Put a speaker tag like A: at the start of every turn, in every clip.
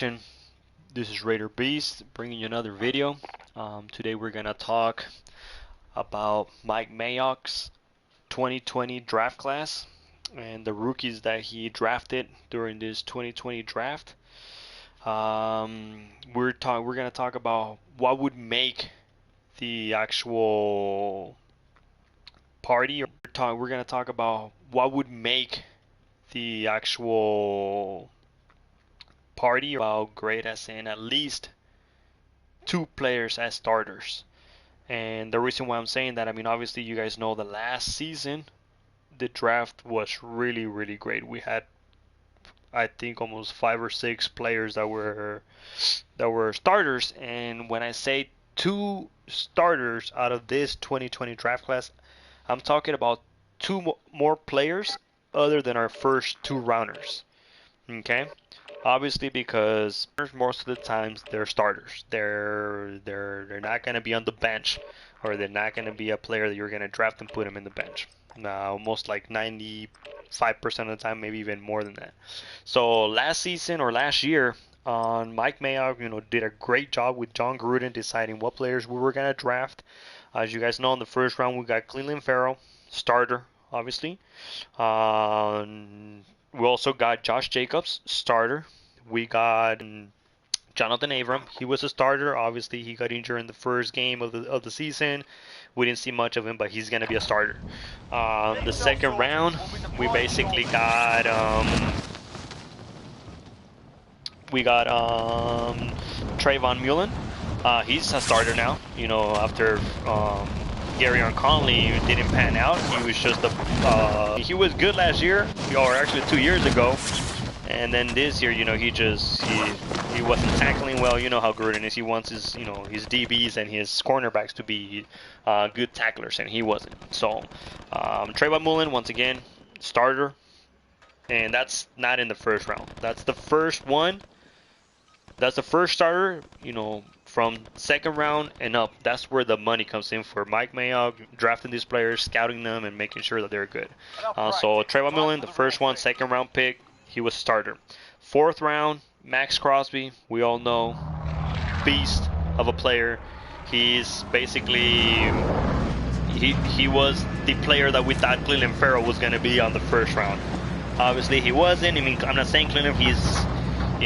A: This is Raider Beast bringing you another video. Today we're gonna talk about Mike Mayock's 2020 draft class and the rookies that he drafted during this 2020 draft. We're gonna talk about what would make the actual party. We're gonna talk about what would make the actual party about great, as in at least two players as starters. And the reason why I'm saying that, I mean, obviously you guys know the last season the draft was really great. We had, I think, almost 5 or 6 players that were starters. And when I say two starters out of this 2020 draft class, I'm talking about two more players other than our first 2 rounders. Okay, obviously because most of the times they're starters. They're not gonna be on the bench, or they're not gonna be a player that you're gonna draft and put him in the bench. Almost like 95% of the time, maybe even more than that. So last season or last year, Mike Mayock, did a great job with John Gruden deciding what players we were gonna draft. As you guys know, in the first round we got Clelin Ferrell, starter, obviously. We also got Josh Jacobs, starter. We got Jonathan Abram. He was a starter. Obviously, he got injured in the first game of the season. We didn't see much of him, but he's going to be a starter. The second round, we basically got Trayvon Mullen. He's a starter now. After Gary Conley didn't pan out. He was just he was good last year, or actually 2 years ago, and then this year, he wasn't tackling well. You know how Gruden is. He wants his DBs and his cornerbacks to be good tacklers, and he wasn't. So Trayvon Mullen, once again, starter, and that's not in the first round. That's the first one. That's the first starter, from second round and up. That's where the money comes in for Mike Mayock, drafting these players, scouting them, and making sure that they're good. So Trayvon Mullen, the first one, second round pick, he was starter. Fourth round, Max Crosby, we all know, beast of a player. He's basically, he was the player that we thought Clelin Ferrell was going to be on the first round. Obviously he wasn't. I mean, I'm not saying Clelin, he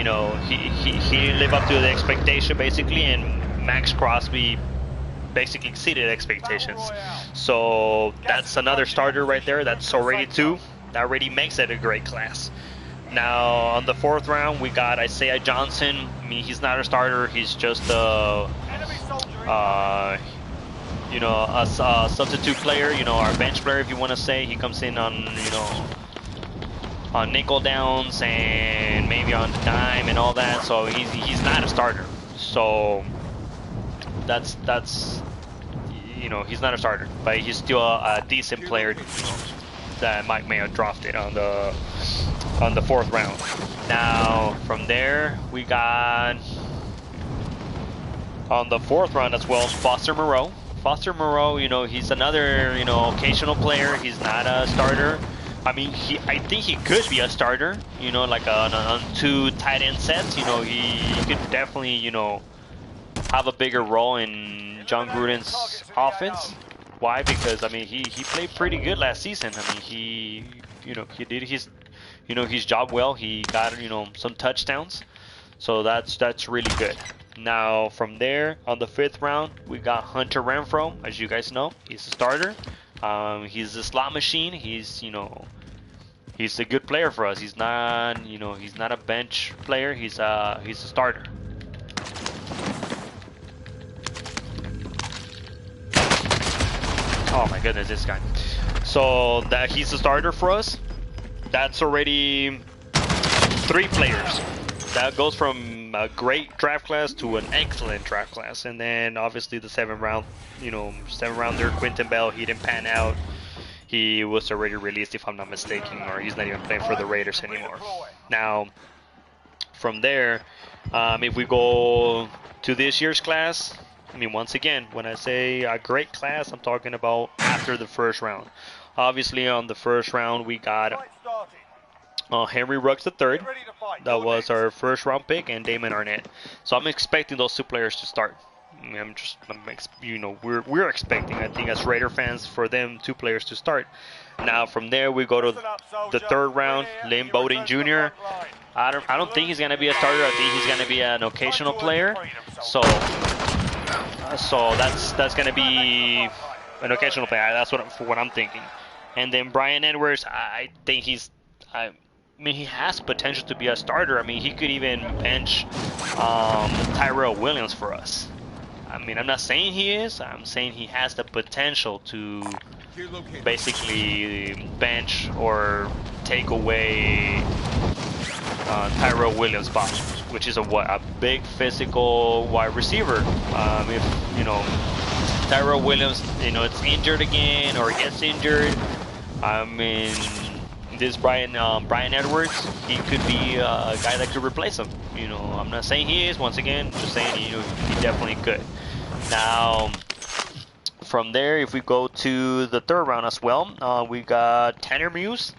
A: didn't live up to the expectation, basically, and Max Crosby basically exceeded expectations. So that's another starter right there. That's already 2. That already makes it a great class. Now on the fourth round, we got Isaiah Johnson. I mean, he's not a starter. He's just a substitute player. Our bench player, if you want to say. He comes in on on nickel downs and maybe on the dime and all that, so he's not a starter. So that's he's not a starter, but he's still a decent player that Mike Mayock drafted on the fourth round. Now from there we got on the fourth round as well Foster Moreau. Foster Moreau, he's another occasional player. He's not a starter. I mean, I think he could be a starter, like on 2 tight end sets. He could definitely, have a bigger role in John Gruden's offense. Why? Because, I mean, he played pretty good last season. I mean, he did his job well. He got, some touchdowns. So that's really good. Now, from there, on the 5th round, we got Hunter Renfrow. As you guys know, he's a starter. He's a slot machine. He's he's a good player for us. He's not he's not a bench player. He's a starter. Oh my goodness, this guy. So that he's a starter for us. That's already 3 players. That goes from a great draft class to an excellent draft class. And then obviously the 7th round, 7th rounder, Quinton Bell, he didn't pan out. He was already released, if I'm not mistaken, or he's not even playing for the Raiders anymore. Now, from there, if we go to this year's class, I mean, once again, when I say a great class, I'm talking about after the first round. Obviously, on the first round, we got Henry Ruggs III. That was our first round pick, and Damon Arnett. So I'm expecting those two players to start. I mean, we're expecting, I think, as Raider fans, for them two players to start. Now from there we go to the third round. Lynn Bowden Jr. I don't think he's gonna be a starter. I think he's gonna be an occasional player. So that's gonna be an occasional player. That's what I'm thinking. And then Brian Edwards, I think I mean, he has potential to be a starter. I mean, he could even bench Tyrell Williams for us. I mean, I'm not saying he is. I'm saying he has the potential to basically bench or take away Tyrell Williams' spot, which is a big physical wide receiver. If Tyrell Williams, it's injured again or gets injured, I mean, this Brian Edwards, he could be a guy that could replace him. I'm not saying he is. Once again, just saying he definitely could. Now, from there, if we go to the third round as well, we got Tanner Muse.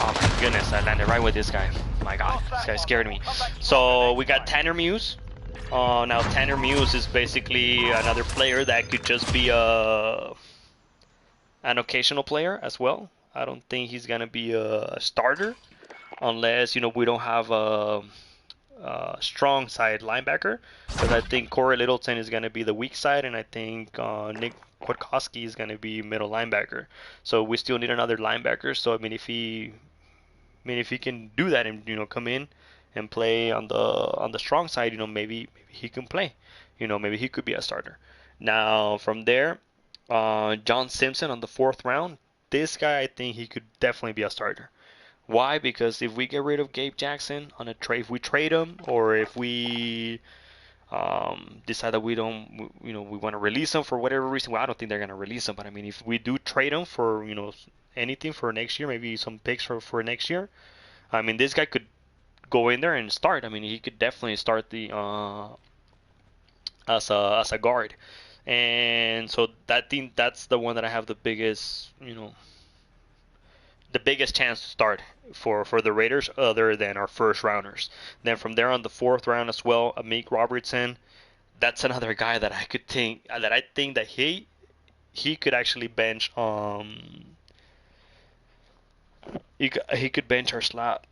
A: Oh my goodness, I landed right with this guy. My God, this guy scared me. So we got Tanner Muse. Now Tanner Muse is basically another player that could just be an occasional player as well. I don't think he's gonna be a starter unless we don't have a strong side linebacker, because I think Corey Littleton is gonna be the weak side, and I think Nick Kwiatkowski is gonna be middle linebacker. So we still need another linebacker. So I mean, if he can do that and come in and play on the strong side, maybe he can play. Maybe he could be a starter. Now from there, John Simpson on the fourth round. This guy, I think he could definitely be a starter. Why? Because if we get rid of Gabe Jackson on a trade, if we trade him, or if we decide that we don't, we want to release him for whatever reason. Well, I don't think they're going to release him, but I mean, if we do trade him for, anything for next year, maybe some picks for next year, I mean, this guy could go in there and start. I mean, he could definitely start the as a guard. And so that's the one that I have the biggest, the biggest chance to start for the Raiders, other than our first rounders. Then from there on the fourth round as well, Amik Robertson. That's another guy that I think that he could actually bench. He could bench our slot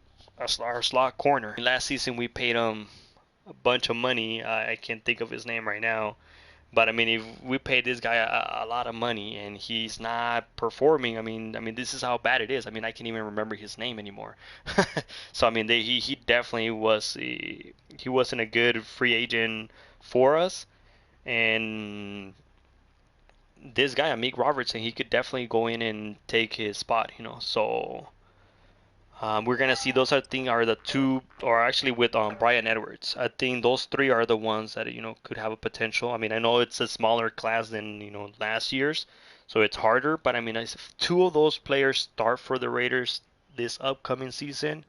A: corner. Last season we paid him a bunch of money. I can't think of his name right now. But I mean, if we paid this guy a lot of money and he's not performing, I mean, this is how bad it is. I mean, I can't even remember his name anymore. So I mean, he definitely wasn't a good free agent for us. And this guy, Amik Robertson, he could definitely go in and take his spot. So. We're gonna see those, I think, are the two, or actually with Brian Edwards. I think those three are the ones that could have a potential. I mean, I know it's a smaller class than last year's, so it's harder. But I mean, if two of those players start for the Raiders this upcoming season,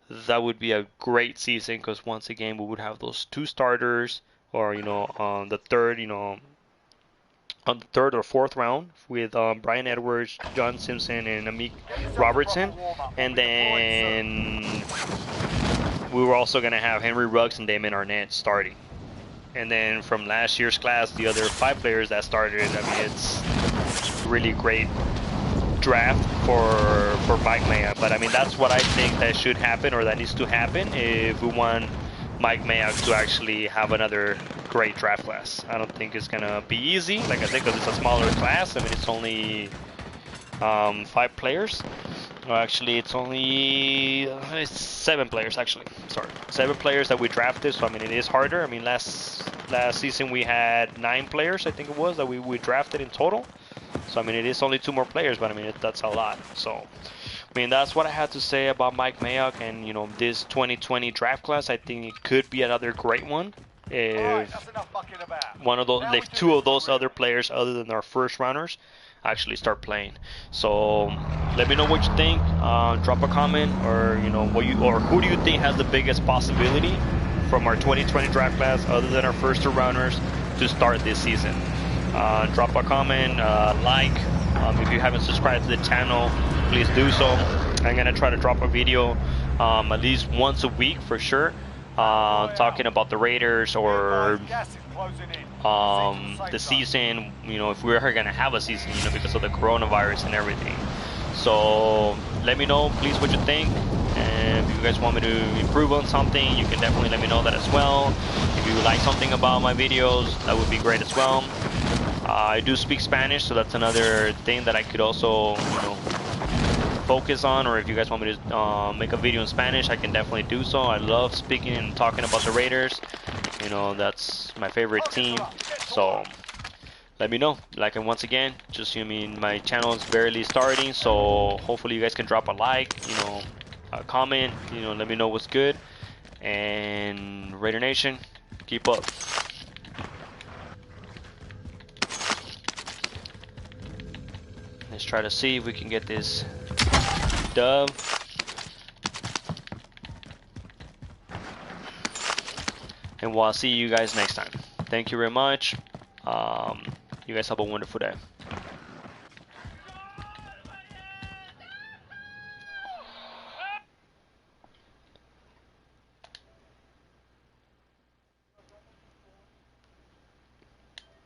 A: that would be a great season, because once again we would have those two starters, or on the third, on the third or fourth round with Brian Edwards, John Simpson, and Amik Robertson. And then we were also going to have Henry Ruggs and Damon Arnett starting. And then from last year's class, the other 5 players that started, I mean, it's really great draft for Mike Mayock. But I mean, that's what I think that should happen, or that needs to happen, if we want Mike Mayock to actually have another great draft class. I don't think it's gonna be easy, like I said, because it's a smaller class. I mean, it's only 5 players. Well, actually, it's only it's 7 players. Actually, sorry, 7 players that we drafted. So I mean, it is harder. I mean, last season we had 9 players, I think it was, that we drafted in total. So I mean, it is only 2 more players, but I mean, that's a lot. So I mean, that's what I had to say about Mike Mayock and this 2020 draft class. I think it could be another great one if if 2 of those other players, other than our first rounders, actually start playing. So let me know what you think. Drop a comment, or who do you think has the biggest possibility from our 2020 draft class, other than our first 2 rounders, to start this season. Drop a comment, like. If you haven't subscribed to the channel, please do so. I'm gonna try to drop a video at least once a week for sure, talking about the Raiders or the season, you know, if we're ever gonna have a season, you know, because of the coronavirus and everything. So let me know, please, what you think. And if you guys want me to improve on something, you can definitely let me know that as well. If you like something about my videos, that would be great as well. I do speak Spanish, so that's another thing that I could also, you know, focus on. Or if you guys want me to make a video in Spanish, I can definitely do so. I love speaking and talking about the Raiders. You know, that's my favorite team. So let me know. Like, and once again, just, I mean, my channel is barely starting, so hopefully you guys can drop a like, you know, a comment, you know, let me know what's good. And Raider Nation, keep up. Let's try to see if we can get this dub. And we'll see you guys next time. Thank you very much. You guys have a wonderful day.